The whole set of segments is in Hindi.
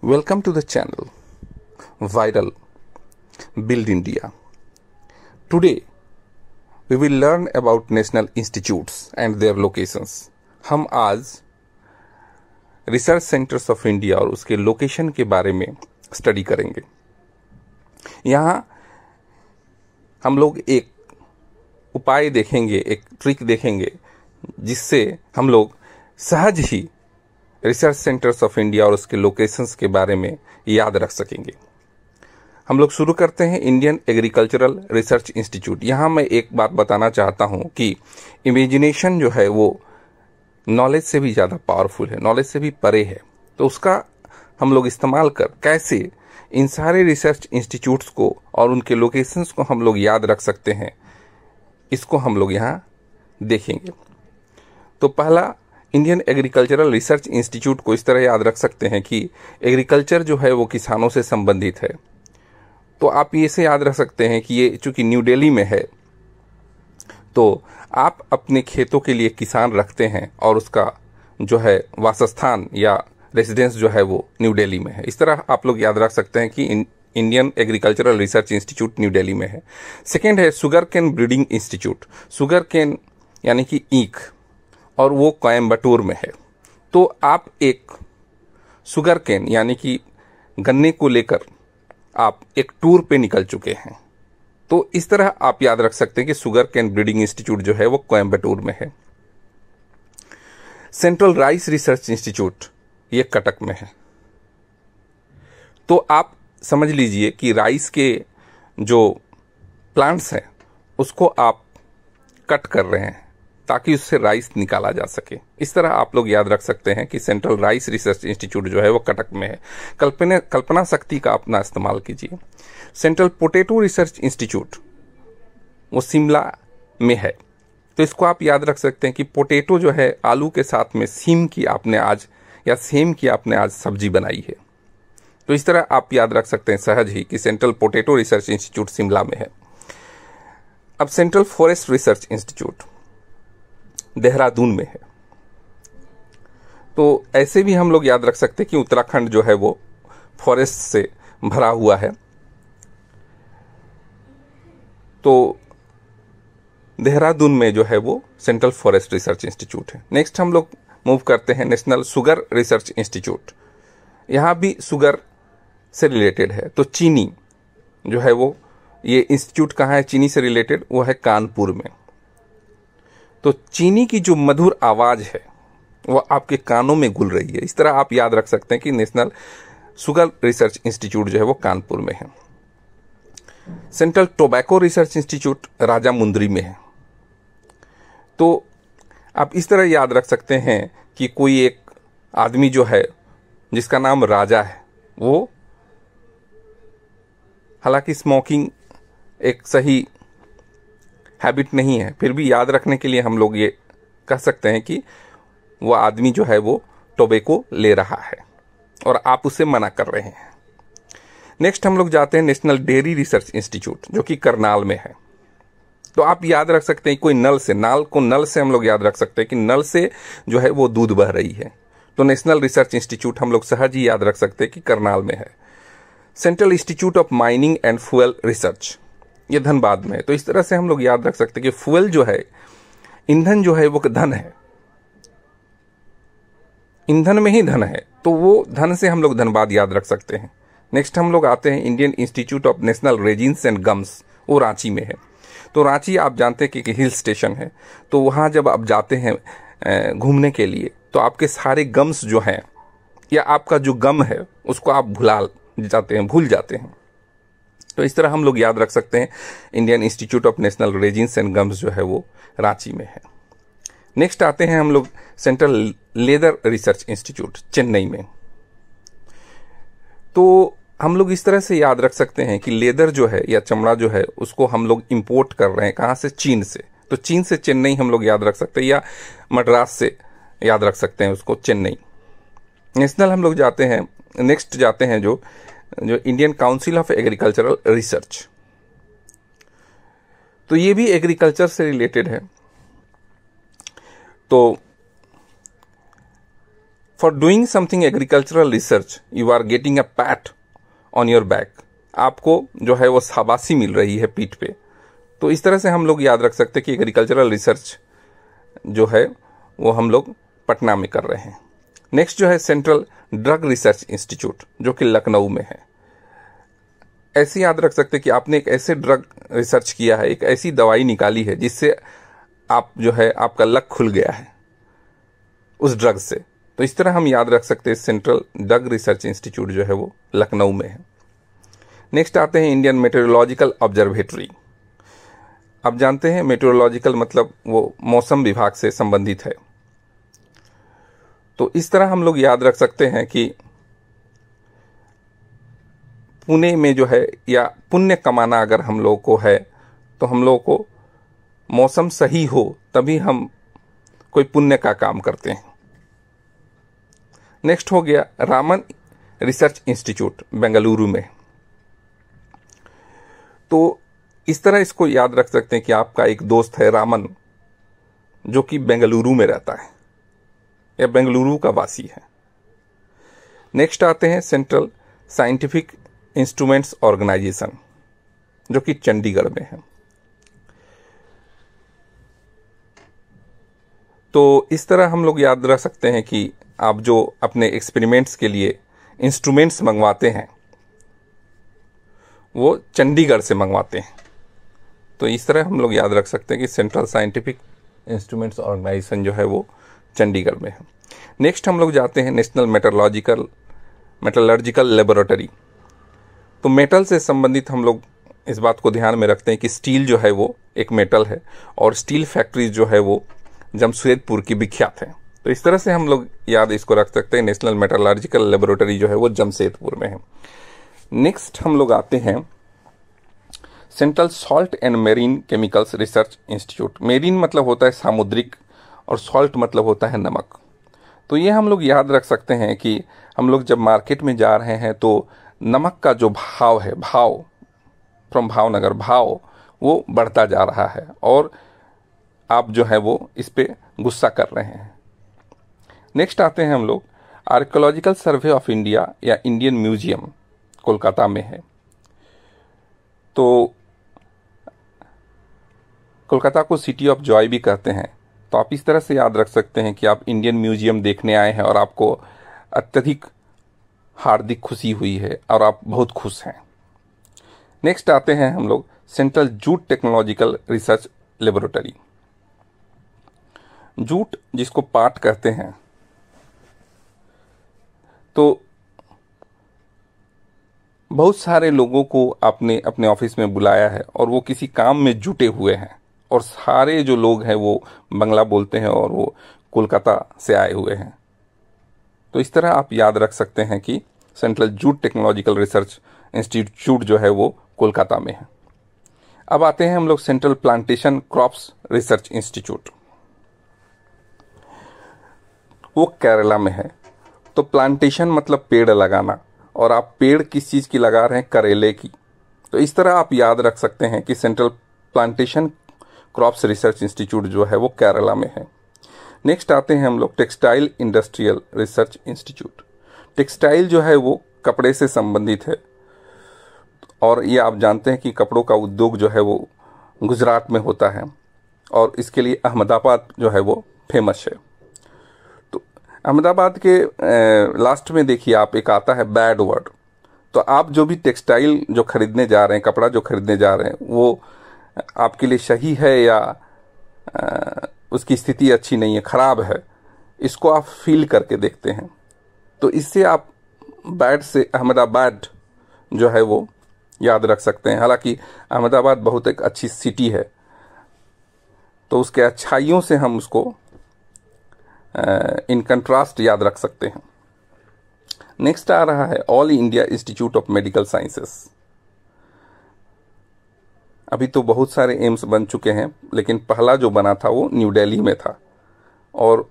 Welcome to the channel Viral Build India. Today we will learn about national institutes and their locations. हम आज रिसर्च सेंटर्स ऑफ इंडिया और उसके लोकेशन के बारे में स्टडी करेंगे। यहाँ हम लोग एक उपाय देखेंगे, एक ट्रिक देखेंगे जिससे हम लोग सहज ही रिसर्च सेंटर्स ऑफ इंडिया और उसके लोकेशंस के बारे में याद रख सकेंगे। हम लोग शुरू करते हैं इंडियन एग्रीकल्चरल रिसर्च इंस्टीट्यूट। यहाँ मैं एक बात बताना चाहता हूँ कि इमेजिनेशन जो है वो नॉलेज से भी ज़्यादा पावरफुल है, नॉलेज से भी परे है। तो उसका हम लोग इस्तेमाल कर कैसे इन सारे रिसर्च इंस्टीट्यूट्स को और उनके लोकेशंस को हम लोग याद रख सकते हैं, इसको हम लोग यहाँ देखेंगे। तो पहला, इंडियन एग्रीकल्चरल रिसर्च इंस्टीट्यूट को इस तरह याद रख सकते हैं कि एग्रीकल्चर जो है वो किसानों से संबंधित है। तो आप ये से याद रख सकते हैं कि ये चूंकि न्यू दिल्ली में है तो आप अपने खेतों के लिए किसान रखते हैं और उसका जो है वासस्थान या रेजिडेंस जो है वो न्यू दिल्ली में है। इस तरह आप लोग याद रख सकते हैं कि Indian Agricultural Research Institute New Delhi में है। सेकेंड है sugarcane breeding institute. Sugarcane यानी कि ईख, और वो कोयम्बटूर में है। तो आप एक शुगर केन यानी कि गन्ने को लेकर आप एक टूर पे निकल चुके हैं। तो इस तरह आप याद रख सकते हैं कि शुगर केन ब्रीडिंग इंस्टीट्यूट जो है वो कोयम्बटूर में है। सेंट्रल राइस रिसर्च इंस्टीट्यूट ये कटक में है। तो आप समझ लीजिए कि राइस के जो प्लांट्स हैं उसको आप कट कर रहे हैं ताकि उससे राइस निकाला जा सके। इस तरह आप लोग याद रख सकते हैं कि सेंट्रल राइस रिसर्च इंस्टीट्यूट जो है वो कटक में है। कल्पना शक्ति का अपना इस्तेमाल कीजिए। सेंट्रल पोटैटो रिसर्च इंस्टीट्यूट वो शिमला में है। तो इसको आप याद रख सकते हैं कि पोटैटो जो है आलू के साथ में सेम की आपने आज सब्जी बनाई है। तो इस तरह आप याद रख सकते हैं सहज ही कि central potato research institute Shimla में है। अब central forest research institute Dehradun में है। तो ऐसे भी हम लोग याद रख सकते हैं कि उत्तराखंड जो है वो फॉरेस्ट से भरा हुआ है। तो देहरादून में जो है वो सेंट्रल फॉरेस्ट रिसर्च इंस्टीट्यूट है। नेक्स्ट हम लोग मूव करते हैं नेशनल शुगर रिसर्च इंस्टीट्यूट। यहाँ भी शुगर से रिलेटेड है। तो चीनी जो है वो ये इंस्टीट्यूट कहाँ है चीनी से रिलेटेड, वो है कानपुर में। तो चीनी की जो मधुर आवाज है वो आपके कानों में घुल रही है। इस तरह आप याद रख सकते हैं कि नेशनल शुगर रिसर्च इंस्टीट्यूट जो है वो कानपुर में है। Central tobacco research institute Rajahmundry में है। तो आप इस तरह याद रख सकते हैं कि कोई एक आदमी जो है जिसका नाम राजा है, वो हालांकि स्मोकिंग एक सही हैबिट नहीं है, फिर भी याद रखने के लिए हम लोग ये कह सकते हैं कि वो आदमी जो है वो टोबैको ले रहा है और आप उसे मना कर रहे हैं। नेक्स्ट हम लोग जाते हैं नेशनल डेयरी रिसर्च इंस्टीट्यूट जो कि करनाल में है। तो आप याद रख सकते हैं कोई नल से हम लोग याद रख सकते हैं कि नल से जो है वो दूध बह रही है। तो नेशनल रिसर्च इंस्टीट्यूट हम लोग सहज ही याद रख सकते हैं कि करनाल में है। Central institute of mining and fuel research ये धनबाद में है। तो इस तरह से हम लोग याद रख सकते हैं कि फ्यूल जो है, ईंधन जो है वो धन है, ईंधन में ही धन है। तो वो धन से हम लोग धनबाद याद रख सकते हैं। नेक्स्ट हम लोग आते हैं Indian institute of national resins and gums, वो रांची में है। तो रांची आप जानते हैं कि हिल स्टेशन है। तो वहाँ जब आप जाते हैं घूमने के लिए तो आपके सारे गम्स जो हैं या आपका जो गम है उसको आप भूल जाते हैं। तो इस तरह हम लोग याद रख सकते हैं Indian institute of national resins and gums जो है वो रांची में है। नेक्स्ट आते हैं हम लोग central leather research institute Chennai में। तो हम लोग इस तरह से याद रख सकते हैं कि लेदर जो है या चमड़ा जो है उसको हम लोग इंपोर्ट कर रहे हैं कहाँ से, चीन से। तो चीन से चेन्नई हम लोग याद रख सकते हैं, या मद्रास से याद रख सकते हैं उसको, चेन्नई। नेशनल हम लोग जाते हैं, नेक्स्ट जाते हैं जो Indian Council of Agricultural Research. तो ये भी एग्रीकल्चर से रिलेटेड है। तो for doing something agricultural research you are getting a pat on your back, आपको जो है वो शाबाशी मिल रही है पीठ पे। तो इस तरह से हम लोग याद रख सकते हैं कि एग्रीकल्चरल रिसर्च जो है वो हम लोग पटना में कर रहे हैं। नेक्स्ट जो है सेंट्रल ड्रग रिसर्च इंस्टीट्यूट, जो कि लखनऊ में है। ऐसे याद रख सकते हैं कि आपने एक ऐसे ड्रग रिसर्च किया है, एक ऐसी दवाई निकाली है जिससे आप जो है आपका लक खुल गया है उस ड्रग से। तो इस तरह हम याद रख सकते हैं सेंट्रल ड्रग रिसर्च इंस्टीट्यूट जो है वो लखनऊ में है। नेक्स्ट आते हैं इंडियन मेट्रोलॉजिकल ऑब्जर्वेटरी। आप जानते हैं मेट्रोलॉजिकल मतलब वो मौसम विभाग से संबंधित है। तो इस तरह हम लोग याद रख सकते हैं कि पुणे में जो है, या पुण्य कमाना अगर हम लोग को है, तो हम लोग को मौसम सही हो तभी हम कोई पुण्य का काम करते हैं। नेक्स्ट हो गया रामन रिसर्च इंस्टीट्यूट बेंगलुरु में। तो इस तरह इसको याद रख सकते हैं कि आपका एक दोस्त है रामन, जो कि बेंगलुरु में रहता है या बेंगलुरु का वासी है। नेक्स्ट आते हैं सेंट्रल साइंटिफिक इंस्ट्रूमेंट्स ऑर्गेनाइजेशन, जो कि चंडीगढ़ में है। तो इस तरह हम लोग याद रख सकते हैं कि आप जो अपने एक्सपेरिमेंट्स के लिए इंस्ट्रूमेंट्स मंगवाते हैं वो चंडीगढ़ से मंगवाते हैं। तो इस तरह हम लोग याद रख सकते हैं कि सेंट्रल साइंटिफिक इंस्ट्रूमेंट्स ऑर्गेनाइजेशन जो है वो चंडीगढ़ में है। नेक्स्ट हम लोग जाते हैं नेशनल मेटलर्जिकल लेबोरेटरी। तो मेटल से संबंधित हम लोग इस बात को ध्यान में रखते हैं कि स्टील जो है वो एक मेटल है, और स्टील फैक्ट्रीज जो है वो जमशेदपुर की विख्यात है। तो इस तरह से हम लोग याद इसको रख सकते हैं, नेशनल मेटलर्जिकल लेबोरेटरी जो है वो जमशेदपुर में है। नेक्स्ट हम लोग आते हैं central salt and marine chemicals research institute. Marine मतलब होता है सामुद्रिक, और सॉल्ट मतलब होता है नमक। तो ये हम लोग याद रख सकते हैं कि हम लोग जब मार्केट में जा रहे हैं तो नमक का जो भाव है, भाव फ्रॉम भावनगर, भाव वो बढ़ता जा रहा है, और आप जो है वो इस पे गुस्सा कर रहे हैं। नेक्स्ट आते हैं हम लोग आर्कियोलॉजिकल सर्वे ऑफ इंडिया या इंडियन म्यूजियम, कोलकाता में है। तो कोलकाता को सिटी ऑफ जॉय भी कहते हैं। तो आप इस तरह से याद रख सकते हैं कि आप इंडियन म्यूजियम देखने आए हैं और आपको अत्यधिक हार्दिक खुशी हुई है और आप बहुत खुश हैं। नेक्स्ट आते हैं हम लोग central jute technological research laboratory. Jute जिसको पाट कहते हैं, तो बहुत सारे लोगों को आपने अपने ऑफिस में बुलाया है और वो किसी काम में जुटे हुए हैं, और सारे जो लोग हैं वो बंगला बोलते हैं और वो कोलकाता से आए हुए हैं। तो इस तरह आप याद रख सकते हैं कि central jute technological research institute जो है वो कोलकाता में है। अब आते हैं हम लोग central plantation crops research institute, वो केरला में है। तो प्लांटेशन मतलब पेड़ लगाना, और आप पेड़ किस चीज़ की लगा रहे हैं, करेले की। तो इस तरह आप याद रख सकते हैं कि central plantation crops research institute जो है वो केरला में है। नेक्स्ट आते हैं हम लोग textile industrial research institute. Textile जो है वो कपड़े से संबंधित है, और ये आप जानते हैं कि कपड़ों का उद्योग जो है वो गुजरात में होता है, और इसके लिए अहमदाबाद जो है वो फेमस है। तो अहमदाबाद के लास्ट में देखिए आप एक आता है बैड वर्ड। तो आप जो भी टेक्सटाइल जो खरीदने जा रहे हैं, कपड़ा जो खरीदने जा रहे हैं, वो आपके लिए सही है या उसकी स्थिति अच्छी नहीं है, खराब है, इसको आप फील करके देखते हैं। तो इससे आप बैड से अहमदाबाद जो है वो याद रख सकते हैं। हालांकि अहमदाबाद बहुत एक अच्छी सिटी है, तो उसके अच्छाइयों से हम उसको इन कंट्रास्ट याद रख सकते हैं। नेक्स्ट आ रहा है all India institute of medical sciences. अभी तो बहुत सारे एम्स बन चुके हैं, लेकिन पहला जो बना था वो न्यू दिल्ली में था, और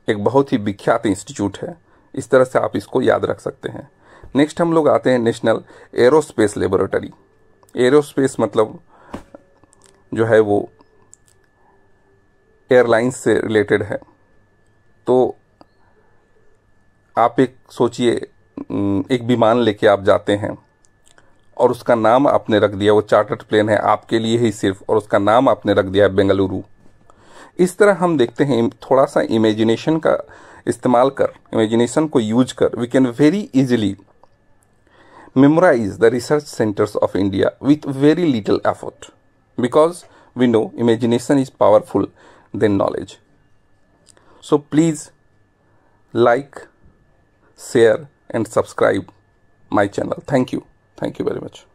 एक बहुत ही विख्यात इंस्टीट्यूट है। इस तरह से आप इसको याद रख सकते हैं। नेक्स्ट हम लोग आते हैं नेशनल एरोस्पेस लेबोरेटरी। एरोस्पेस मतलब जो है वो एयरलाइंस से रिलेटेड है। तो आप एक सोचिए, एक विमान लेके आप जाते हैं और उसका नाम आपने रख दिया, वो चार्टर्ड प्लेन है आपके लिए ही सिर्फ, और उसका नाम आपने रख दिया है बेंगलुरु। इस तरह हम देखते हैं थोड़ा सा इमेजिनेशन का इस्तेमाल कर, इमेजिनेशन को यूज कर, we can very easily memorize the research centers of India with very little effort, because we know imagination is powerful than knowledge. So please like, share and subscribe my channel. Thank you very much.